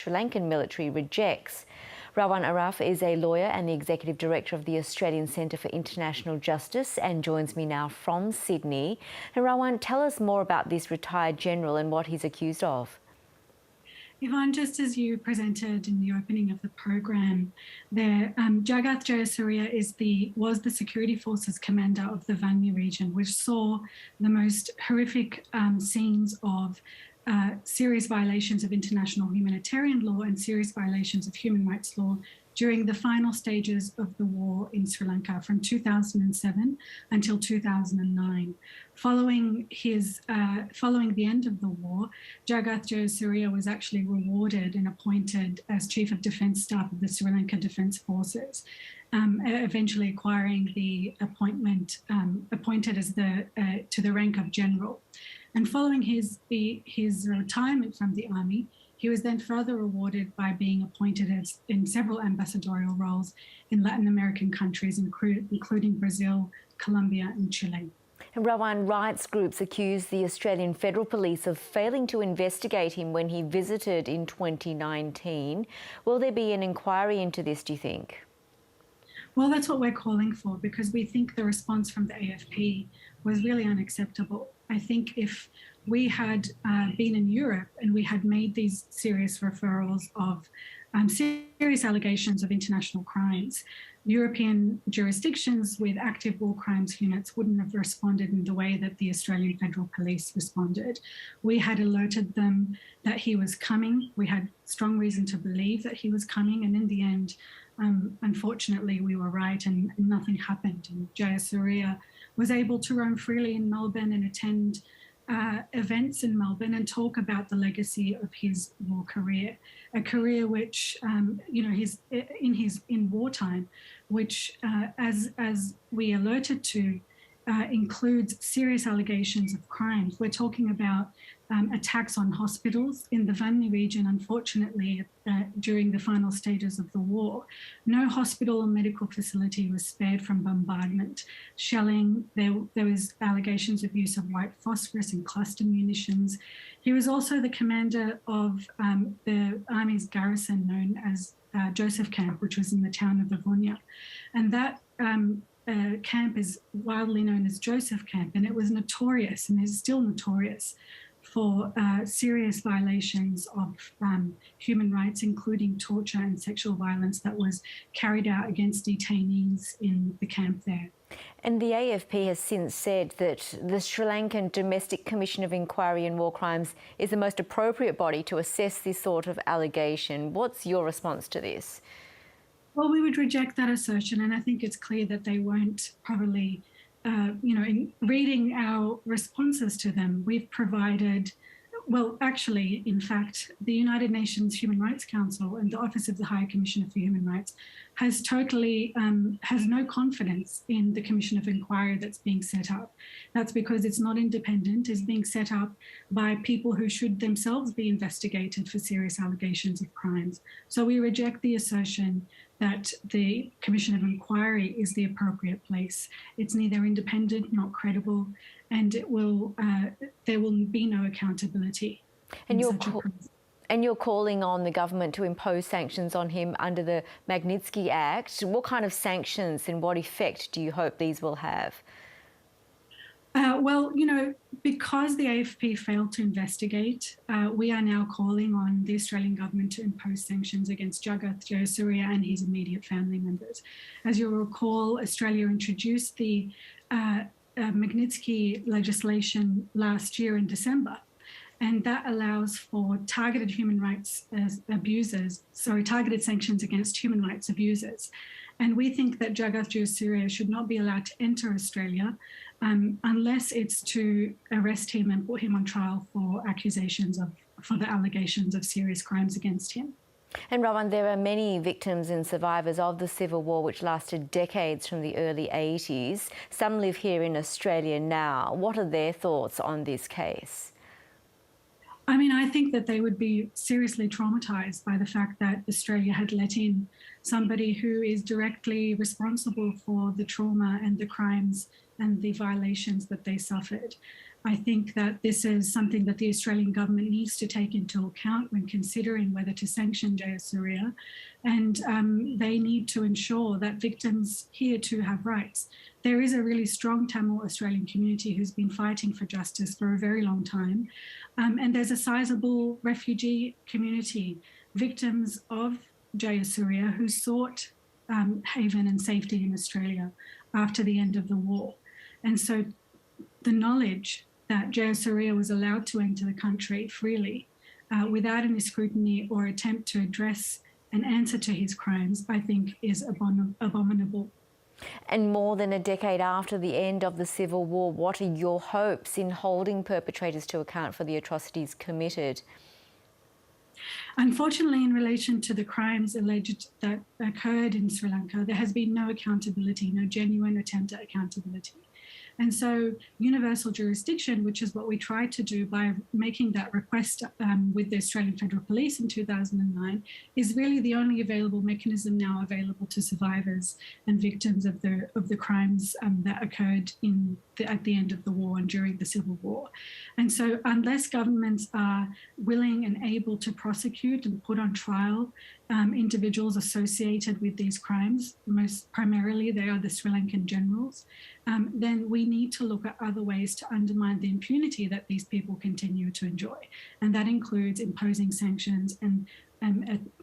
Sri Lankan military rejects. Rawan Arraf is a lawyer and the Executive Director of the Australian Centre for International Justice and joins me now from Sydney. Now, Rawan, tell us more about this retired general and what he's accused of. Yvonne, just as you presented in the opening of the program, Jagath Jayasuriya was the security forces commander of the Vanni region, which saw the most horrific scenes of serious violations of international humanitarian law and serious violations of human rights law during the final stages of the war in Sri Lanka from 2007 until 2009. Following the end of the war, Jagath Jayasuriya was actually rewarded and appointed as Chief of Defence Staff of the Sri Lanka Defence Forces, eventually acquiring the appointed to the rank of general. And following his retirement from the army, he was then further rewarded by being appointed in several ambassadorial roles in Latin American countries, including Brazil, Colombia and Chile. And Rawan, rights groups accuse the Australian Federal Police of failing to investigate him when he visited in 2019. Will there be an inquiry into this, do you think? Well, that's what we're calling for, because we think the response from the AFP was really unacceptable. I think if we had been in Europe and we had made these serious referrals of serious allegations of international crimes, European jurisdictions with active war crimes units wouldn't have responded in the way that the Australian Federal Police responded. We had alerted them that he was coming. We had strong reason to believe that he was coming, and in the end, unfortunately, we were right and nothing happened. And Jayasuriya was able to roam freely in Melbourne and attend events in Melbourne and talk about the legacy of his war career, a career which, in wartime, which, as we alerted to, includes serious allegations of crimes. We're talking about attacks on hospitals in the Vanni region. Unfortunately, during the final stages of the war, no hospital or medical facility was spared from bombardment, shelling. There was allegations of use of white phosphorus and cluster munitions. He was also the commander of the Army's garrison known as Joseph Camp, which was in the town of Rawan. And that camp is widely known as Joseph Camp, and it was notorious and is still notorious for serious violations of human rights, including torture and sexual violence that was carried out against detainees in the camp there. And the AFP has since said that the Sri Lankan Domestic Commission of Inquiry in War Crimes is the most appropriate body to assess this sort of allegation. What's your response to this? Well, we would reject that assertion, and I think it's clear that they won't probably, in reading our responses to them, we've provided, well, actually, in fact, the United Nations Human Rights Council and the Office of the High Commissioner for Human Rights has no confidence in the Commission of Inquiry that's being set up. That's because it's not independent, it's being set up by people who should themselves be investigated for serious allegations of crimes. So we reject the assertion that the Commission of Inquiry is the appropriate place. It's neither independent nor credible, and there will be no accountability. And you're calling on the government to impose sanctions on him under the Magnitsky Act. What kind of sanctions and what effect do you hope these will have? Well, because the AFP failed to investigate, we are now calling on the Australian government to impose sanctions against Jagath Jayasuriya and his immediate family members. As you'll recall, Australia introduced the Magnitsky legislation last year in December, and that allows for targeted targeted sanctions against human rights abusers. And we think that Jagath Jayasuriya should not be allowed to enter Australia unless it's to arrest him and put him on trial for the allegations of serious crimes against him. And Rawan, there are many victims and survivors of the Civil War, which lasted decades from the early 80s. Some live here in Australia now. What are their thoughts on this case? I mean, I think that they would be seriously traumatised by the fact that Australia had let in somebody who is directly responsible for the trauma and the crimes and the violations that they suffered. I think that this is something that the Australian government needs to take into account when considering whether to sanction Jayasuriya. And they need to ensure that victims here too have rights. There is a really strong Tamil Australian community who's been fighting for justice for a very long time. And there's a sizable refugee community, victims of Jayasuriya, who sought haven and safety in Australia after the end of the war. And so the knowledge that Jayasuriya was allowed to enter the country freely without any scrutiny or attempt to address an answer to his crimes, I think is abominable. And more than a decade after the end of the Civil War, what are your hopes in holding perpetrators to account for the atrocities committed? Unfortunately, in relation to the crimes alleged that occurred in Sri Lanka, there has been no accountability, no genuine attempt at accountability. And so universal jurisdiction, which is what we tried to do by making that request with the Australian Federal Police in 2009, is really the only available mechanism now available to survivors and victims of the crimes that occurred at the end of the war and during the Civil War. And so unless governments are willing and able to prosecute and put on trial individuals associated with these crimes, most primarily they are the Sri Lankan generals, then we need to look at other ways to undermine the impunity that these people continue to enjoy. And that includes imposing sanctions and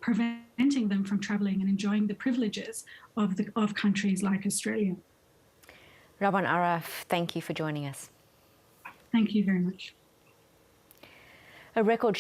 preventing them from travelling and enjoying the privileges of countries like Australia. Rawan Arraf, thank you for joining us. Thank you very much. A record